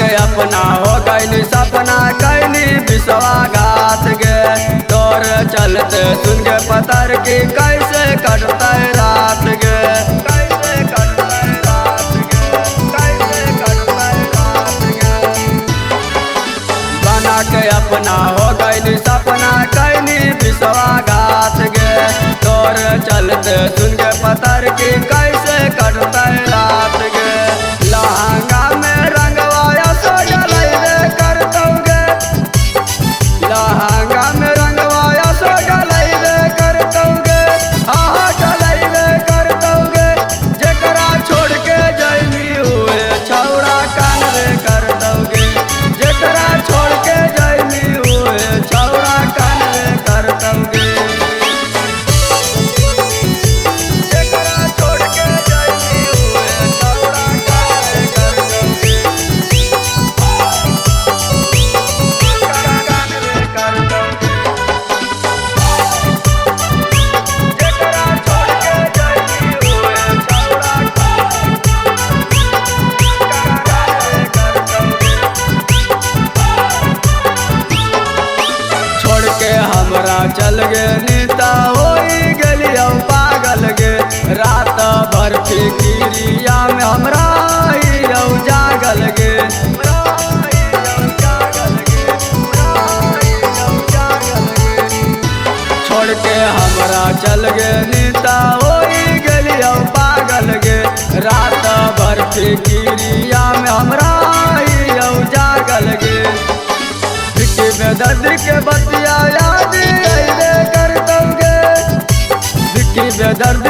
के अपना हो गईली सपना कैली विश्वाघात गे। तोर चलते सुन के पतर की कैसे कटता रात गे, कैसे कटता रात गे, कैसे कटता रात गे। बना के अपना हो गईली सपना कैली विश्वाघात गे। तोर चलते सुन के पतर की कैसे कटता रात गे। लहंगा में रंगवाया सो डलैबे करतौगे, लहंगा में रंगवाया सो डलैबे करतौगे, आहा डलैबे करतौगे। जेकरा छोड़ के जैमी हुए छौड़ा कानवे करतौगे, जेकरा छोड़ के जैमी हुए छौड़ा कानवे करतौगे। हमरा चल गे नीता होई गेलियो पागल गे। रात भर फिकिरिया में हमरा हियो जागल गे, छोड़ के हमरा चल गे नीता होई गेलियो पागल गे। रात भर फिकिरिया में हमरा हियो जागल गे। बेदर्द के बतिया याद अइबे करतौगे, विक्की बेदर्द